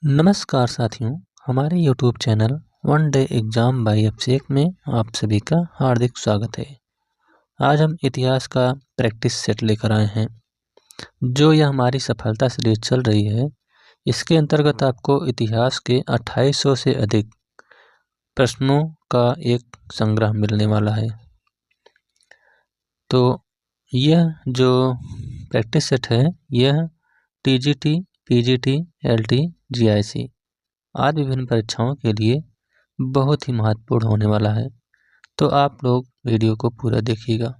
नमस्कार साथियों, हमारे YouTube channel one day exam by Abhishek में आप सभी का हार्दिक स्वागत है। आज हम इतिहास का प्रैक्टिस सेट लेकर आए हैं। जो यह हमारी सफलता सीरीज चल रही है, इसके अंतर्गत आपको इतिहास के 2800 से अधिक प्रश्नों का एक संग्रह मिलने वाला है। तो यह जो प्रैक्टिस सेट है, यह TGT, PGT, LT, GIC आदि विभिन्न परीक्षाओं के लिए बहुत ही महत्वपूर्ण होने वाला है। तो आप लोग वीडियो को पूरा देखिएगा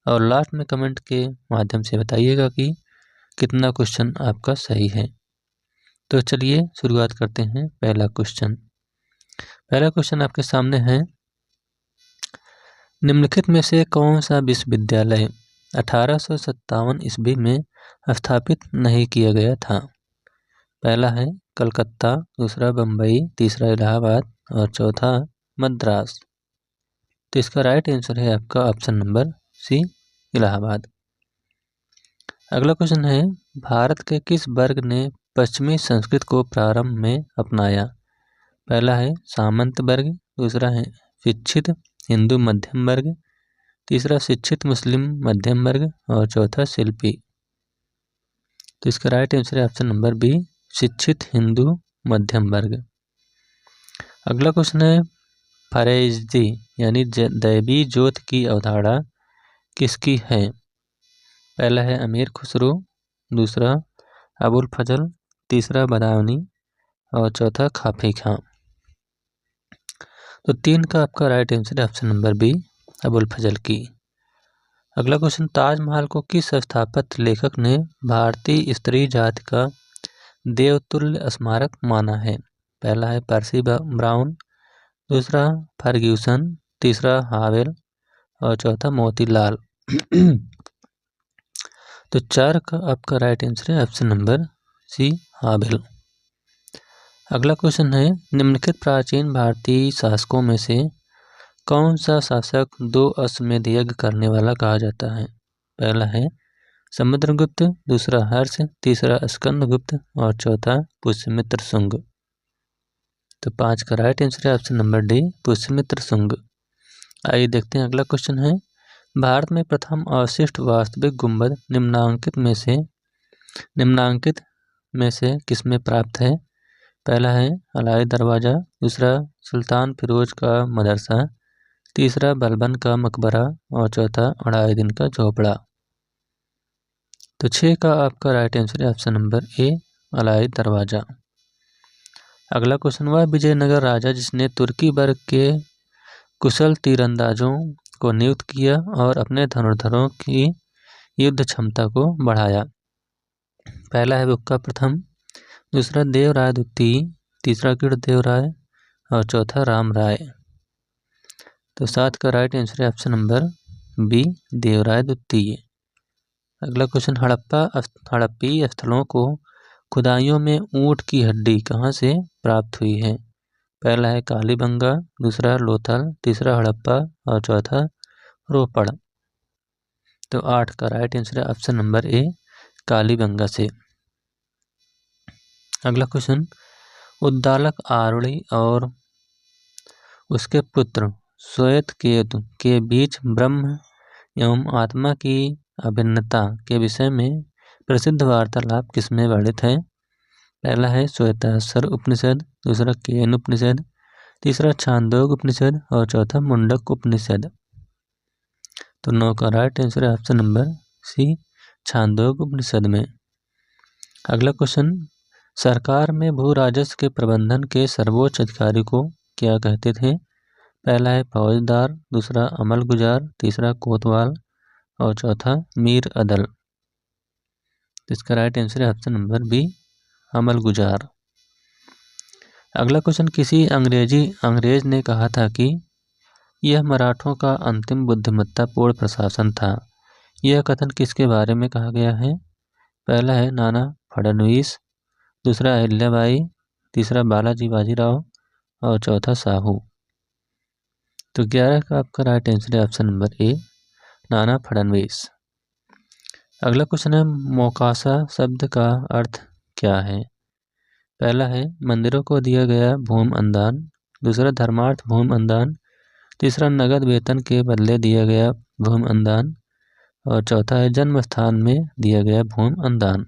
और लास्ट में कमेंट के माध्यम से बताइएगा कि कितना क्वेश्चन आपका सही है। तो चलिए शुरुआत करते हैं। पहला क्वेश्चन आपके सामने है। निम्नलिखित में से कौन सा विश्वविद्यालय 1857 ईस्वी में स्थापित नहीं किया गया था? पहला है कलकत्ता, दूसरा बम्बई, तीसरा इलाहाबाद और चौथा मद्रास। तो इसका राइट आंसर है आपका ऑप्शन नंबर सी, इलाहाबाद। अगला क्वेश्चन है, भारत के किस वर्ग ने पश्चिमी संस्कृत को प्रारंभ में अपनाया? पहला है सामंत वर्ग, दूसरा है शिक्षित हिंदू मध्यम वर्ग, तीसरा शिक्षित मुस्लिम मध्यम वर्ग और चौथा शिल्पी। तो इसका राइट आंसर है ऑप्शन नंबर बी, शिक्षित हिंदू मध्यम वर्ग। अगला क्वेश्चन है, फरेज़ी यानी दैवी ज्योत की अवधारणा किसकी है? पहला है अमीर खुसरो, दूसरा अबुल फजल, तीसरा बदायूनी और चौथा खाफी खां। तो 3 का आपका राइट आंसर है ऑप्शन नंबर बी, अबुल फजल की। अगला क्वेश्चन, ताजमहल को किस स्थापत्य लेखक ने भारतीय स्त्री जाति का देवतुल्य स्मारक माना है? पहला है पर्सी ब्राउन, दूसरा फर्ग्यूसन, तीसरा हावेल और चौथा मोतीलाल। तो 4 का आपका राइट आंसर है ऑप्शन नंबर सी, हावेल। अगला क्वेश्चन है, निम्नलिखित प्राचीन भारतीय शासकों में से कौन सा शासक 2 अश्वमेध यज्ञ करने वाला कहा जाता है? पहला है समुद्रगुप्त, दूसरा हर्ष, तीसरा स्कंदगुप्त और चौथा पुष्यमित्र शुंग। तो 5 का राइट आंसर है option number D, Pushyamitra Shunga. आइए देखते हैं अगला क्वेश्चन है, भारत में प्रथम अवशिष्ट वास्तविक गुंबद निम्नांकित में से किसमें प्राप्त है? पहला है अलाई दरवाज़ा, दूसरा सुल्तान फिरोज का मदरसा, तीसरा बलबन का मकबरा और चौथा अढ़ाई दिन का झोपड़ा। तो 6 का आपका राइट आंसर है ऑप्शन नंबर ए, अलाई दरवाज़ा। अगला क्वेश्चन, वह विजयनगर राजा जिसने तुर्की वर्ग के कुशल तीरंदाजों को नियुक्त किया और अपने धनुर्धरों की युद्ध क्षमता को बढ़ाया? पहला है बुक्का प्रथम, दूसरा देवराय द्वितीय, तीसरा कृष्णदेव राय और चौथा राम राय। तो 7 का राइट आंसर है ऑप्शन नंबर बी, देवराय द्वितीय। अगला क्वेश्चन, हड़प्पी स्थलों को खुदाइयों में ऊंट की हड्डी कहाँ से प्राप्त हुई है? पहला है कालीबंगा, दूसरा लोथल, तीसरा हड़प्पा और चौथा रोपड़। तो 8 का राइट आंसर है ऑप्शन नंबर ए, कालीबंगा से। अगला क्वेश्चन, उद्दालक आरूढ़ी और उसके पुत्र श्वेतकेतु के बीच ब्रह्म एवं आत्मा की अभिन्नता के विषय में प्रसिद्ध वार्तालाप किसमें वर्णित है? पहला है श्वेताश्वर उपनिषद, दूसरा केन उपनिषद, तीसरा छांदोग उपनिषद और चौथा मुंडक उपनिषद। तो 9 का राइट आंसर है ऑप्शन नंबर सी, छांदोग उपनिषद में। अगला क्वेश्चन, सरकार में भू राजस्व के प्रबंधन के सर्वोच्च अधिकारी को क्या कहते थे? पहला है फौजदार, दूसरा अमल गुजार, तीसरा कोतवाल और चौथा मीर अदल। इसका राइट आंसर है ऑप्शन नंबर बी, अमल गुजार। अगला क्वेश्चन, किसी अंग्रेज ने कहा था कि यह मराठों का अंतिम बुद्धिमत्तापूर्ण प्रशासन था। यह कथन किसके बारे में कहा गया है? पहला है नाना फडणवीस, दूसरा अहिल्याबाई, तीसरा बालाजी बाजीराव और चौथा साहू। तो 11 का आपका राइट आंसर है ऑप्शन नंबर ए, नाना फडणवीस। अगला क्वेश्चन है, मोकाशा शब्द का अर्थ क्या है? पहला है मंदिरों को दिया गया भूमि अनुदान, दूसरा धर्मार्थ भूमि अनुदान, तीसरा नगद वेतन के बदले दिया गया भूमि अनुदान और चौथा है जन्म स्थान में दिया गया भूमि अनुदान।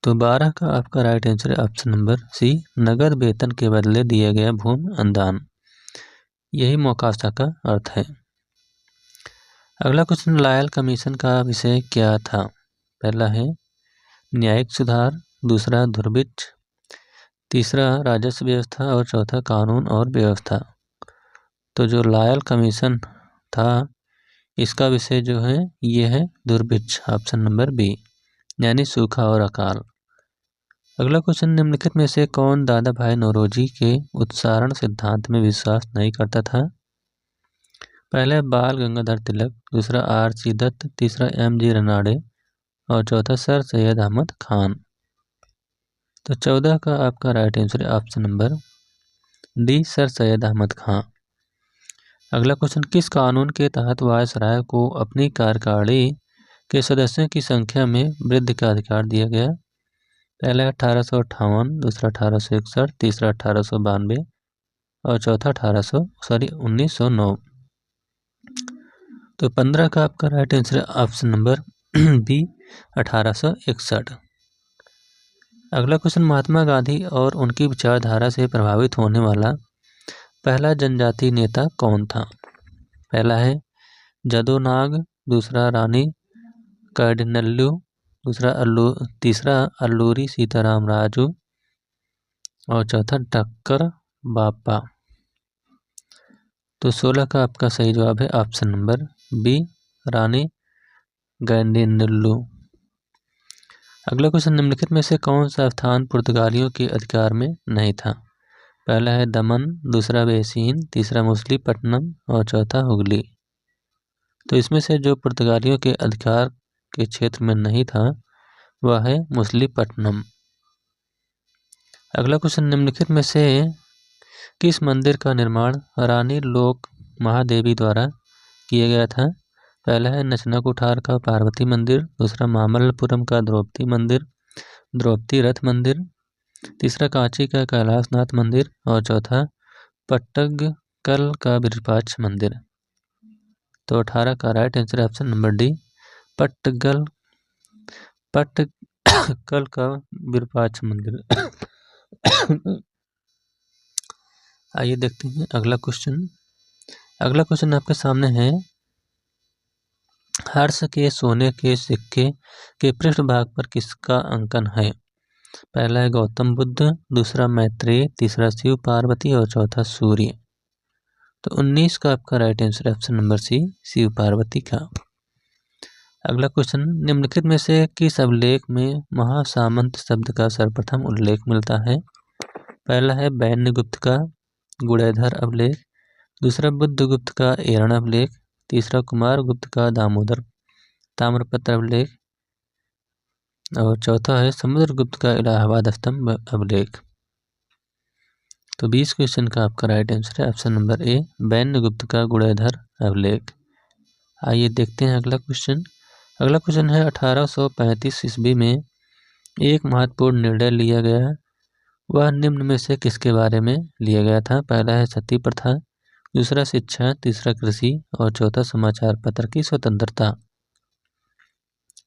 तो 12 का आपका राइट आंसर है ऑप्शन नंबर सी, नगद वेतन के बदले दिया गया भूमि अनुदान। यही मोकाशा का अर्थ है। अगला क्वेश्चन, लायल कमीशन का विषय क्या था? पहला है न्यायिक सुधार, दूसरा दुर्भिक्ष, तीसरा राजस्व व्यवस्था और चौथा कानून और व्यवस्था। तो जो लायल कमीशन था इसका विषय जो है ये है दुर्भिक्ष, ऑप्शन नंबर बी, यानी सूखा और अकाल। अगला क्वेश्चन, निम्नलिखित में से कौन दादा भाई नौरोजी के उत्सारण सिद्धांत में विश्वास नहीं करता था? पहला बाल गंगाधर तिलक, दूसरा आर.सी. दत्त, तीसरा एम.जी. रनाडे और चौथा सर सैयद अहमद खान। तो 14 का आपका राइट आंसर है option number D, sir Syed Ahmad Khan. अगला क्वेश्चन, किस कानून के तहत वायसराय को अपनी कार्यकारिणी के सदस्यों की संख्या में वृद्धि का अधिकार दिया गया? पहला 1858, दूसरा 1861, तीसरा 1892 और चौथा 1909। तो 15 का आपका राइट आंसर है ऑप्शन नंबर बी, 1861। अगला क्वेश्चन, महात्मा गांधी और उनकी विचारधारा से प्रभावित होने वाला पहला जनजातीय नेता कौन था? पहला है जदो नाग, दूसरा रानी कार्डिनल्लू, तीसरा अल्लूरी सीताराम राजू और चौथा टक्कर बापा। तो 16 का आपका सही जवाब है ऑप्शन नंबर बी, रानी कार्डिनल्लू। अगला क्वेश्चन, निम्नलिखित में से कौन सा स्थान पुर्तगालियों के अधिकार में नहीं था? पहला है दमन, दूसरा बेसीन, तीसरा मछलीपट्टनम और चौथा हुगली। तो इसमें से जो पुर्तगालियों के अधिकार के क्षेत्र में नहीं था वह है मछलीपट्टनम। अगला क्वेश्चन, निम्नलिखित में से किस मंदिर का निर्माण रानी लोक महादेवी द्वारा किया गया था? पहला है नचना कुठार का पार्वती मंदिर, दूसरा मामल्लपुरम का द्रौपदी रथ मंदिर, तीसरा कांची का कैलाशनाथ मंदिर और चौथा पट्टदकल का विरूपाक्ष मंदिर। तो 18 का right answer option number D, Pattadakal का विरूपाक्ष मंदिर। आइए देखते हैं अगला क्वेश्चन। अगला क्वेश्चन आपके सामने है, हर्ष के सोने के सिक्के के पृष्ठ भाग पर किसका अंकन है? पहला है गौतम बुद्ध, दूसरा मैत्रेय, तीसरा शिव पार्वती और चौथा सूर्य। तो 19 का आपका right answer option number C, Shiv Parvati का। अगला क्वेश्चन, निम्नलिखित में से किस अभिलेख में महासामंत शब्द का सर्वप्रथम उल्लेख मिलता है? पहला है वैन्यगुप्त का गुणेधर अभिलेख, दूसरा बुद्धगुप्त का एरण अभिलेख, तीसरा कुमारगुप्त का दामोदर ताम्रपत्र अभिलेख और चौथा है समुद्रगुप्त का इलाहाबाद स्तंभ अभिलेख। तो 20 क्वेश्चन का आपका राइट आंसर है ऑप्शन नंबर ए, वैन्यगुप्त का गुणेधर अभिलेख। आइए देखते हैं अगला क्वेश्चन। अगला क्वेश्चन है, 1835 ईस्वी में एक महत्वपूर्ण निर्णय लिया गया, वह निम्न में से किसके बारे में लिया गया था? पहला है सती प्रथा, दूसरा शिक्षा, तीसरा कृषि और चौथा समाचार पत्र की स्वतंत्रता।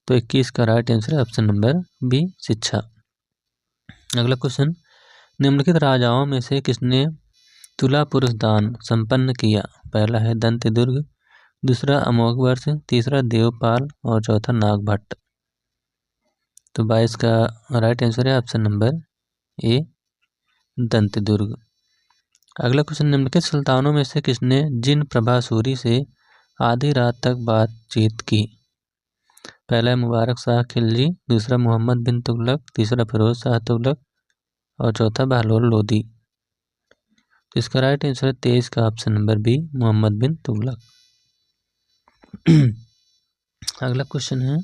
तो 21 का राइट आंसर है ऑप्शन नंबर बी, शिक्षा। अगला क्वेश्चन, निम्नलिखित राजाओं में से किसने तुला पुरुष दान संपन्न किया? पहला है दंतदुर्ग, दूसरा अमोघवर्ष, तीसरा देवपाल और चौथा नागभट्ट। तो 22 का राइट आंसर है ऑप्शन नंबर ए, दंतदुर्ग। अगला क्वेश्चन, निम्नलिखित सुल्तानों में से किसने जिन प्रभासूरी से आधी रात तक बातचीत की? पहला है मुबारक शाह खिलजी, दूसरा मोहम्मद बिन तुगलक, तीसरा फिरोज शाह तुगलक और चौथा बहलोल लोदी। तो इसका राइट आंसर है 23 का ऑप्शन नंबर बी, मोहम्मद बिन तुगलक। अगला क्वेश्चन है,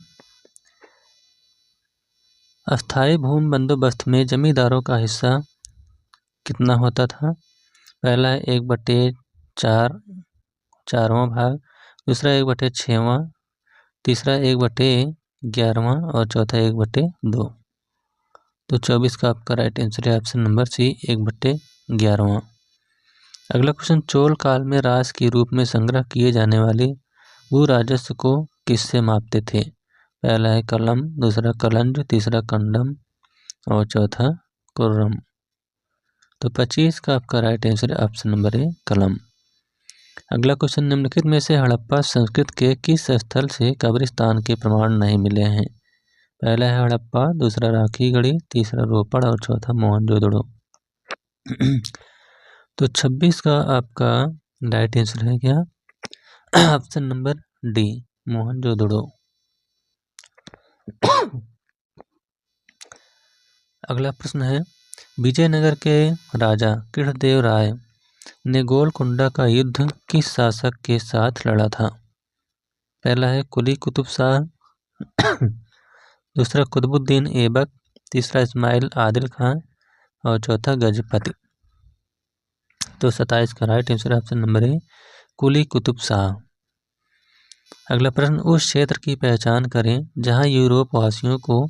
अस्थायी भूमि बंदोबस्त में जमींदारों का हिस्सा कितना होता था? पहला है 1/4 चारवां भाग, दूसरा 1/6, तीसरा 1/11 और चौथा 1/2। तो 24 का आपका राइट आंसर है ऑप्शन नंबर सी 1/11। अगला क्वेश्चन, चोल काल में रास के रूप में संग्रह किए जाने वाले भू राजस्व को किससे मापते थे? पहला है कलम, दूसरा कलंज, तीसरा कंडम और चौथा कुर्रम। तो 25 का आपका राइट आंसर है ऑप्शन नंबर ए कलम। अगला क्वेश्चन, निम्नलिखित में से हड़प्पा संस्कृति के किस स्थल से कब्रिस्तान के प्रमाण नहीं मिले हैं? पहला है हड़प्पा, दूसरा राखीगढ़ी, तीसरा रोपड़ और चौथा मोहनजोदड़ो। तो 26 का आपका राइट आंसर है क्या? Option number D Mohenjodaro. अगला प्रश्न है, विजयनगर के राजा कृष्णदेव राय ने गोलकुंडा का युद्ध किस शासक के साथ लड़ा था? पहला है कुली कुतुब शाह, दूसरा कुतुबुद्दीन ऐबक, तीसरा इस्माइल आदिल खान और चौथा गजपति। तो 27 का right answer option number A Quli Qutub Shah. अगला प्रश्न, उस क्षेत्र की पहचान करें जहां यूरोप वासियों को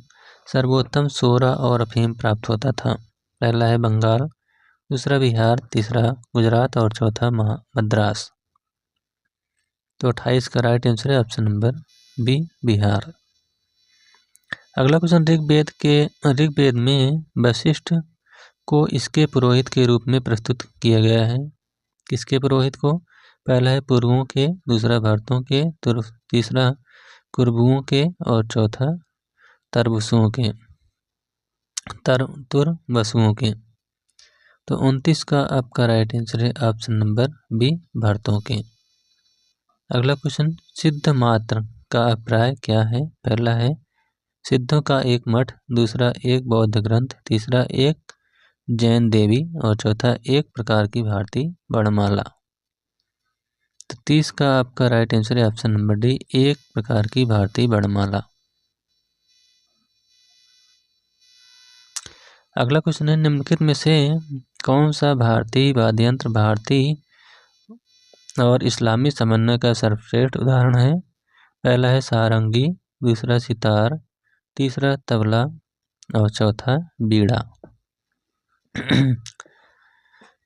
सर्वोत्तम सोरा और अफीम प्राप्त होता था। पहला है बंगाल, दूसरा बिहार, तीसरा गुजरात और चौथा मद्रास। तो 28 का राइट आंसर है ऑप्शन नंबर बी बिहार। अगला क्वेश्चन, ऋग्वेद में वशिष्ठ को इसके पुरोहित के रूप में प्रस्तुत किया गया है। किसके पुरोहित को? पहला है पुरुओं के, दूसरा भरतों के, तीसरा कुरबुओं के और चौथा तुरबसुओं के। तो 29 का आपका राइट आंसर है ऑप्शन नंबर बी भरतों के। अगला क्वेश्चन, सिद्ध मात्र का अभिप्राय क्या है? पहला है सिद्धों का एक मठ, दूसरा एक बौद्ध ग्रंथ, तीसरा एक जैन देवी और चौथा एक प्रकार की भारतीय वर्णमाला। तो 30 का आपका राइट आंसर है ऑप्शन नंबर डी एक प्रकार की भारतीय वर्णमाला। अगला क्वेश्चन है, निम्नलिखित में से कौन सा भारतीय वाद्य यंत्र भारतीय और इस्लामी समन्वय का सर्वश्रेष्ठ उदाहरण है? पहला है सारंगी, दूसरा सितार, तीसरा तबला और चौथा बीड़ा।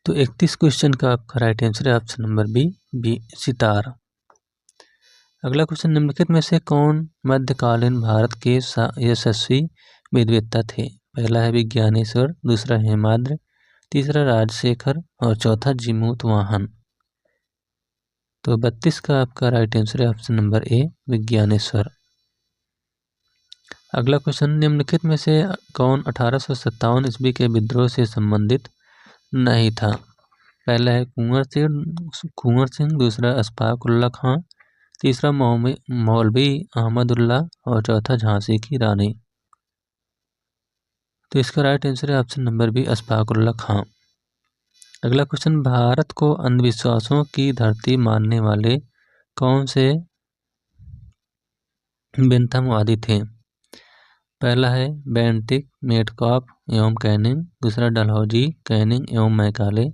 तो 31 क्वेश्चन का आपका राइट आंसर है ऑप्शन नंबर बी सितार। अगला क्वेश्चन, निम्नलिखित में से कौन मध्यकालीन भारत के यशस्वी विद्वता थे? पहला है विज्ञानेश्वर, दूसरा हेमाद्रि, तीसरा राजशेखर और चौथा जीमूत वाहन। तो 32 का आपका राइट आंसर है ऑप्शन नंबर ए विज्ञानेश्वर। अगला क्वेश्चन, निम्नलिखित में से कौन 1857 ईस्वी के विद्रोह से संबंधित नहीं था? पहला है कुंवर सिंह, दूसरा अशफाक उल्लाह खां, तीसरा मौलवी अहमदुल्ला और चौथा झांसी की रानी। तो इसका राइट आंसर है option number B Ashfaq Ullah Khan. अगला क्वेश्चन, भारत को अंधविश्वासों की धरती मानने वाले कौन से बेंथमवादी थे? पहला है बेंटिक, मेटकाफ एवं कैनिंग, दूसरा डलहौजी, कैनिंग एवं मैकाले,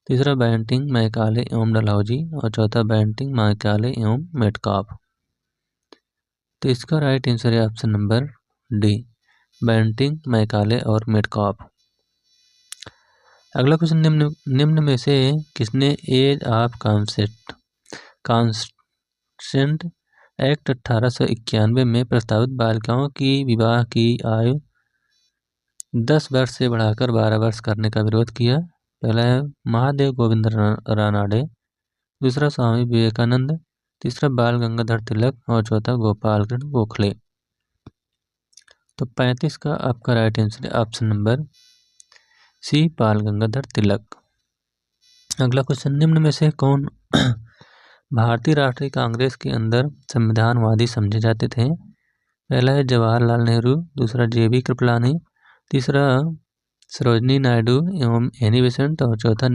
तीसरा बेंटिंग, मैकाले एवं डलहौजी और चौथा बेंटिंग, मैकाले एवं मेटकाफ। तो इसका राइट आंसर है option number D Bentinck, Macaulay और मेटकाफ। अगला क्वेश्चन, निम्न में से किसने एज ऑफ कॉन्सेंट एक्ट 1891 में प्रस्तावित बालिकाओं की विवाह की आयु 10 वर्ष से बढ़ाकर 12 वर्ष करने का विरोध किया? पहला है महादेव गोविंद रानाडे, दूसरा स्वामी विवेकानंद, तीसरा बाल गंगाधर तिलक और चौथा गोपाल कृष्ण गोखले। तो 35 का आपका राइट आंसर है ऑप्शन नंबर सी बाल गंगाधर तिलक। अगला क्वेश्चन, निम्न में से कौन भारतीय राष्ट्रीय कांग्रेस के अंदर संविधानवादी समझे जाते थे? पहला है जवाहरलाल नेहरू, दूसरा जेबी कृपलानी, तीसरा सरोजनी नायडू एवं एनी बेसेंट और चौथा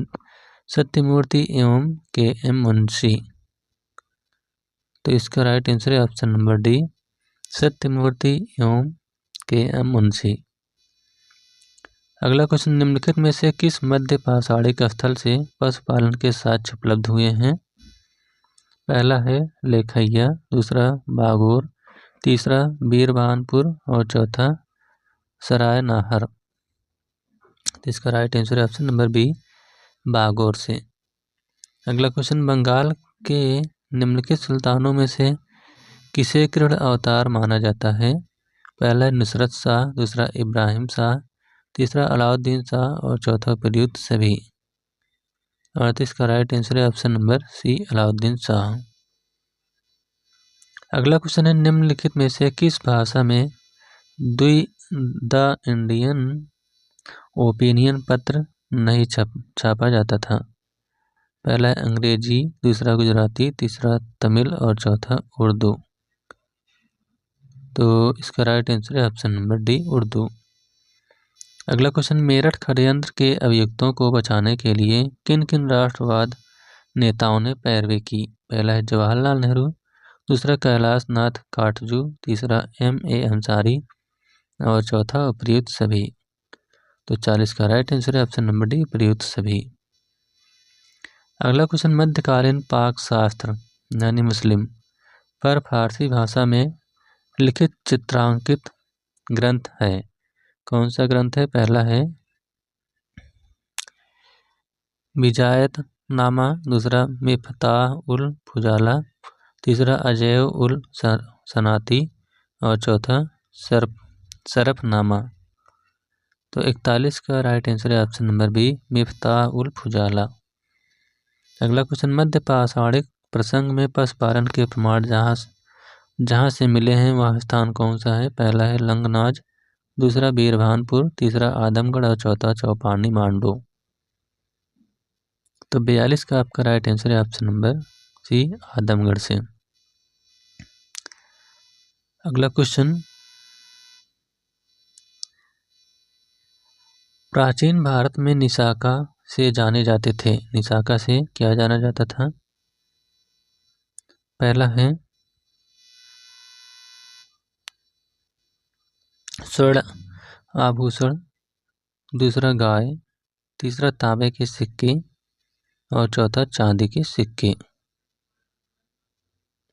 सत्यमूर्ति एवं के.एम. मुंशी। तो इसका राइट आंसर है ऑप्शन नंबर डी सत्यमूर्ति एवं के.एम. मुंशी। अगला क्वेश्चन, निम्नलिखित में से किस मध्य पाषाणिक स्थल से पशुपालन के साक्ष्य उपलब्ध हुए हैं? पहला है लेखैया, दूसरा बागोर, तीसरा बीरबानपुर और चौथा सराय नाहर। तो इसका राइट आंसर है ऑप्शन नंबर बी, बागोर से। अगला क्वेश्चन, बंगाल के निम्नलिखित सुल्तानों में से किसे कृष्ण अवतार माना जाता है? पहला नुसरत शाह, दूसरा इब्राहिम शाह, तीसरा अलाउद्दीन शाह और चौथा प्रयुक्त सभी। और इसका राइट आंसर है option number C, Alauddin Shah. अगला क्वेश्चन है, निम्नलिखित में से किस भाषा में द इंडियन ओपिनियन पत्र नहीं छापा जाता था? पहला है अंग्रेजी, दूसरा गुजराती, तीसरा तमिल और चौथा उर्दू। तो इसका राइट आंसर है ऑप्शन नंबर डी, उर्दू। अगला क्वेश्चन, मेरठ षड्यंत्र के अभियुक्तों को बचाने के लिए किन किन राष्ट्रवाद नेताओं ने पैरवी की? पहला है जवाहरलाल नेहरू, दूसरा कैलाश नाथ काटजू, तीसरा M.A. अंसारी और चौथा उपर्युक्त सभी। तो 40 का राइट आंसर है ऑप्शन नंबर डी, उपर्युक्त सभी। अगला क्वेश्चन, मध्यकालीन पाक शास्त्र यानी मुस्लिम पर फारसी भाषा में लिखित चित्रांकित ग्रंथ है। कौन सा ग्रंथ है? पहला है बिजायत नामा, दूसरा मिफ्ताह उल फुजाला, तीसरा अजैब उल सनाती और चौथा शरफनामा। तो 41 का राइट आंसर है ऑप्शन नंबर बी, मिफ्ताह उल फुजाला। अगला क्वेश्चन, मध्य पाषाणिक प्रसंग में पशुपालन के प्रमाण जहाँ से मिले हैं वह स्थान कौन सा है? पहला है लंगनाज, दूसरा बीरभानपुर, तीसरा आदमगढ़ और चौथा चौपानी मांडू। तो 42 का आपका राइट आंसर है ऑप्शन नंबर सी, आदमगढ़ से। अगला क्वेश्चन, प्राचीन भारत में निशाका से जाने जाते थे। निशाका से क्या जाना जाता था? पहला है स्वर्ण आभूषण, दूसरा गाय, तीसरा तांबे के सिक्के और चौथा चांदी के सिक्के।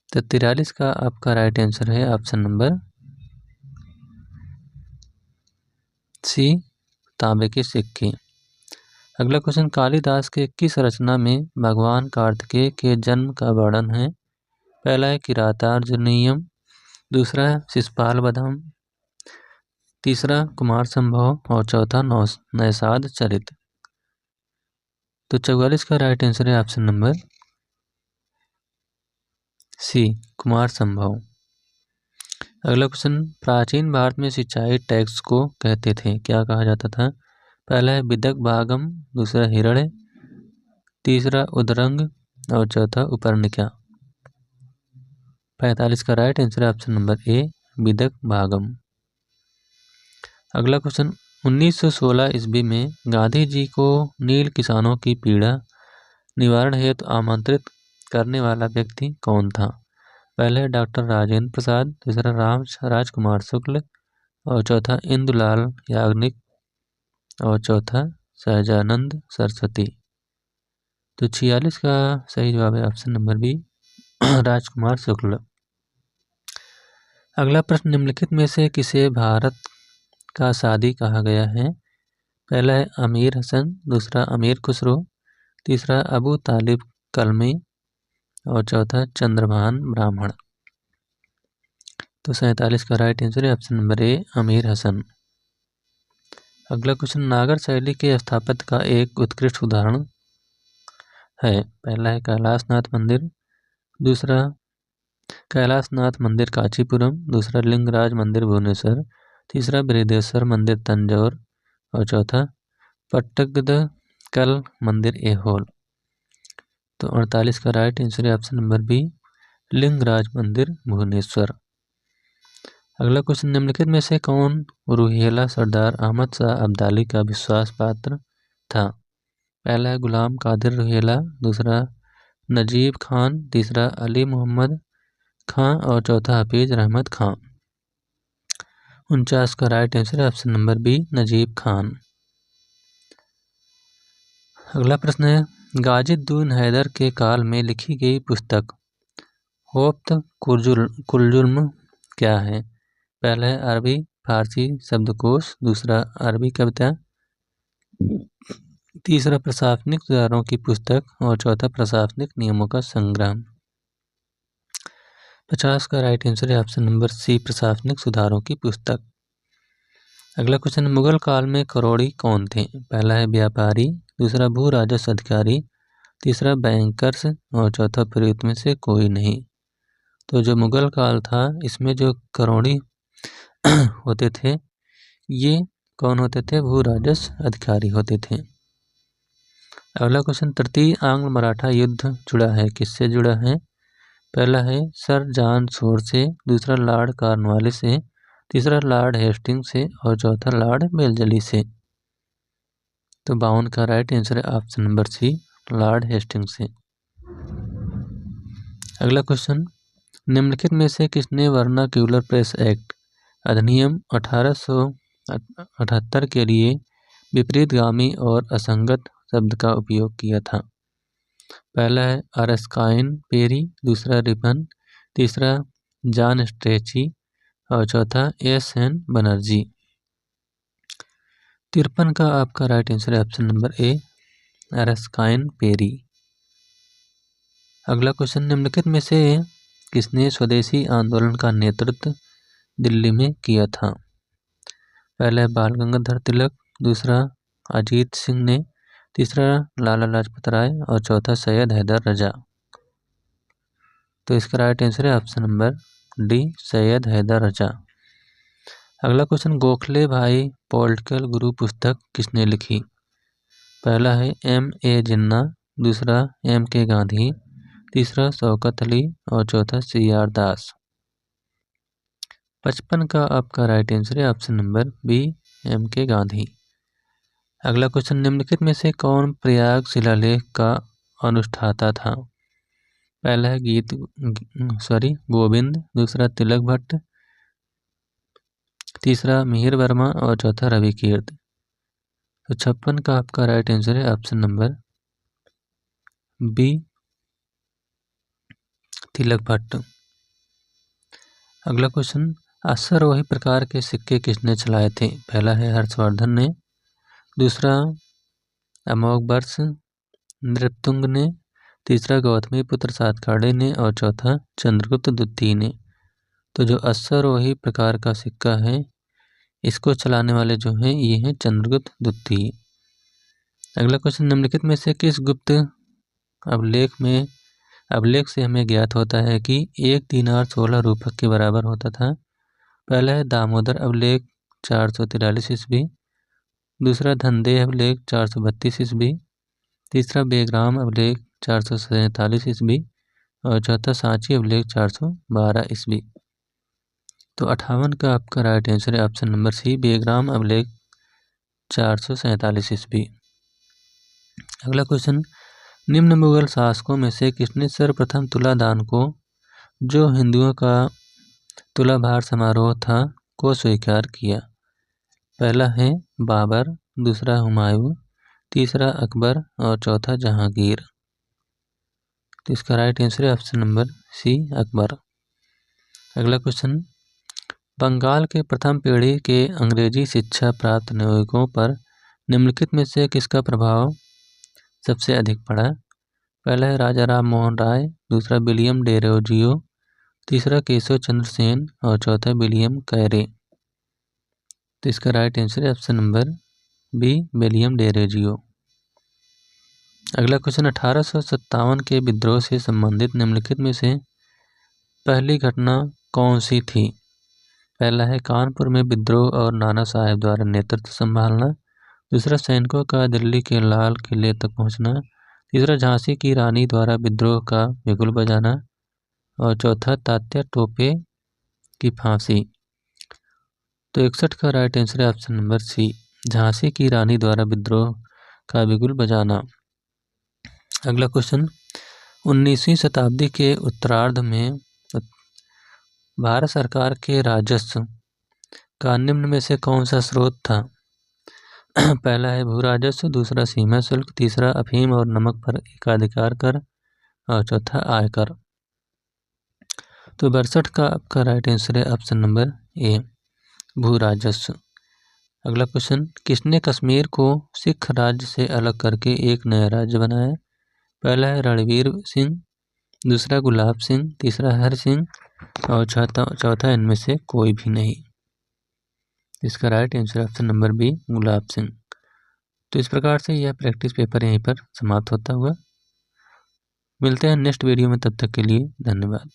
तो 43 का आपका राइट आंसर है ऑप्शन नंबर सी, तांबे के सिक्के। अगला क्वेश्चन, कालिदास के किस रचना में भगवान कार्तिकेय के जन्म का वर्णन है? पहला है किरातार्जुनीयम, दूसरा है शिशुपाल वधम, तीसरा कुमार संभव और चौथा नैषाद चरित। तो 44 का राइट आंसर है ऑप्शन नंबर सी, कुमार संभव। अगला क्वेश्चन, प्राचीन भारत में सिंचाई टैक्स को कहते थे, क्या कहा जाता था? पहला है विदक भागम, दूसरा हिरण्य, तीसरा उदरंग और चौथा उपरनिका। 45 का राइट आंसर है ऑप्शन नंबर ए, विदक भागम। अगला क्वेश्चन, 1916 ईस्वी में गांधी जी को नील किसानों की पीड़ा निवारण हेतु आमंत्रित करने वाला व्यक्ति कौन था? पहले डॉक्टर राजेंद्र प्रसाद, दूसरा राजकुमार शुक्ल और चौथा इंदुलाल याग्निक और चौथा सहजानंद सरस्वती। तो 46 का सही जवाब है ऑप्शन नंबर बी, राजकुमार शुक्ल। अगला प्रश्न, निम्नलिखित में से किसे भारत का सादी कहा गया है? पहला है अमीर हसन, दूसरा अमीर खुसरो, तीसरा अबू तालिब कलमी और चौथा चंद्रभान ब्राह्मण। तो 47 का राइट आंसर है ऑप्शन नंबर ए, अमीर हसन। अगला क्वेश्चन, नागर शैली के स्थापत्य का एक उत्कृष्ट उदाहरण है। पहला है कैलाशनाथ मंदिर, दूसरा कैलाशनाथ मंदिर कांचीपुरम, दूसरा लिंगराज मंदिर भुवनेश्वर, तीसरा बृहदेश्वर मंदिर तंजौर और चौथा पट्टदकल मंदिर ऐहोल। तो 48 का राइट आंसर है ऑप्शन नंबर बी, लिंगराज मंदिर भुवनेश्वर। अगला क्वेश्चन, निम्नलिखित में से कौन रूहेला सरदार अहमद शाह अब्दाली का विश्वास पात्र था? पहला है गुलाम कादिर रूहेला, दूसरा नजीब खान, तीसरा अली मोहम्मद खां और चौथा हफीज रहमत खां। 49 का राइट आंसर है option number B, Najib Khan. अगला प्रश्न है, गाजिउद्दीन हैदर के काल में लिखी गई पुस्तक होफ्त कुलजुल्म क्या है? पहला है अरबी फारसी शब्दकोश, दूसरा अरबी कविता, तीसरा प्रशासनिक सुधारों की पुस्तक और चौथा प्रशासनिक नियमों का संग्रह। 50 का राइट आंसर है ऑप्शन नंबर सी, प्रशासनिक सुधारों की पुस्तक। अगला क्वेश्चन, मुगल काल में करोड़ी कौन थे? पहला है व्यापारी, दूसरा भू राजस्व अधिकारी, तीसरा बैंकर्स और चौथा प्रयुक्त में से कोई नहीं। तो जो मुगल काल था इसमें जो करोड़ी होते थे ये कौन होते थे? भू राजस्व अधिकारी होते थे। अगला क्वेश्चन, तृतीय आंग्ल मराठा युद्ध जुड़ा है, किससे जुड़ा है? पहला है सर जॉन शोर से, दूसरा लॉर्ड कॉर्नवालिस से, तीसरा लॉर्ड हेस्टिंग से और चौथा लॉर्ड वेल्लेस्ली से। तो 52 का राइट आंसर है option number C, lord Hasting से। अगला क्वेश्चन, निम्नलिखित में से किसने वर्नाक्यूलर प्रेस एक्ट अधिनियम 1878 के लिए विपरीतगामी और असंगत शब्द का उपयोग किया था? पहला है अरस्काइन पेरी, दूसरा रिपन, तीसरा जॉन स्ट्रेची और चौथा एस.एन. बनर्जी। 53 का आपका राइट आंसर है ऑप्शन नंबर ए, अरस्काइन पेरी। अगला क्वेश्चन, निम्नलिखित में से किसने स्वदेशी आंदोलन का नेतृत्व दिल्ली में किया था? पहला है बाल गंगाधर तिलक, दूसरा अजीत सिंह ने, तीसरा लाला लाजपत राय और चौथा सैयद हैदर रजा। तो इसका राइट आंसर है option number D, Syed Haider Raza. अगला क्वेश्चन, गोखले भाई पॉलिटिकल गुरु पुस्तक किसने लिखी? पहला है M.A. जिन्ना, दूसरा M.K. गांधी, तीसरा शौकत अली और चौथा C.R. दास। 55 का आपका राइट आंसर है option number B, M.K. Gandhi. अगला क्वेश्चन, निम्नलिखित में से कौन प्रयाग शिलालेख का अनुष्ठाता था? पहला है गोविंद, दूसरा तिलक भट्ट, तीसरा मिहिर वर्मा और चौथा रविकीर्त। तो 56 का आपका राइट आंसर है ऑप्शन नंबर बी, तिलक भट्ट। अगला क्वेश्चन, अश्वारोही प्रकार के सिक्के किसने चलाए थे? पहला है हर्षवर्धन ने, दूसरा अमोघवर्ष नृपतुंग ने, तीसरा गौतमीपुत्र सातकर्णी ने और चौथा चंद्रगुप्त द्वितीय ने। तो जो अश्वारोही प्रकार का सिक्का है इसको चलाने वाले जो हैं ये हैं चंद्रगुप्त द्वितीय। अगला क्वेश्चन, निम्नलिखित में से किस गुप्त अभिलेख से हमें ज्ञात होता है कि 1 दीनार 16 रूपक के बराबर होता था? पहला है दामोदर अभिलेख 443 ईस्वी, दूसरा धनदेह अभिलेख 432 ईस्वी, तीसरा बेग्राम अभिलेख 447 ईस्वी और चौथा सांची अभिलेख 412 ईस्वी। तो 58 का आपका राइट आंसर है ऑप्शन नंबर सी, बेग्राम अभिलेख 447 ईस्वी। अगला क्वेश्चन, निम्न मुगल शासकों में से किसने सर्वप्रथम तुलादान को, जो हिंदुओं का तुलाभार समारोह था, को स्वीकार किया? पहला है बाबर, दूसरा हुमायूं, तीसरा अकबर और चौथा जहांगीर। तो इसका राइट आंसर है ऑप्शन नंबर सी, अकबर। अगला क्वेश्चन, बंगाल के प्रथम पीढ़ी के अंग्रेजी शिक्षा प्राप्त नागरिकों पर निम्नलिखित में से किसका प्रभाव सबसे अधिक पड़ा? पहला है राजा राम मोहन राय, दूसरा विलियम डेरोजियो, तीसरा केशव चंद्र सेन और चौथा विलियम कैरे। तो इसका राइट आंसर है option number B, William Derozio. अगला क्वेश्चन, 1857 के विद्रोह से संबंधित निम्नलिखित में से पहली घटना कौन सी थी? पहला है कानपुर में विद्रोह और नाना साहेब द्वारा नेतृत्व संभालना, दूसरा सैनिकों का दिल्ली के लाल किले तक पहुंचना, तीसरा झांसी की रानी द्वारा विद्रोह का बिगुल बजाना और चौथा तात्या टोपे की फांसी। तो 61 का राइट आंसर है ऑप्शन नंबर सी, झांसी की रानी द्वारा विद्रोह का बिगुल बजाना। अगला क्वेश्चन, 19वीं शताब्दी के उत्तरार्ध में भारत सरकार के राजस्व का निम्न में से कौन सा स्रोत था? पहला है भू राजस्व, दूसरा सीमा शुल्क, तीसरा अफीम और नमक पर एकाधिकार कर और चौथा आयकर। तो 62 का आपका राइट आंसर है ऑप्शन नंबर ए, भू राजस्व। अगला क्वेश्चन, किसने कश्मीर को सिख राज्य से अलग करके एक नया राज्य बनाया? पहला है रणवीर सिंह, दूसरा गुलाब सिंह, तीसरा हर सिंह और चौथा इनमें से कोई भी नहीं। इसका right answer option number B Gulab Singh. तो इस प्रकार से यह प्रैक्टिस पेपर यहीं पर समाप्त होता हुआ। मिलते हैं नेक्स्ट वीडियो में, तब तक के लिए धन्यवाद।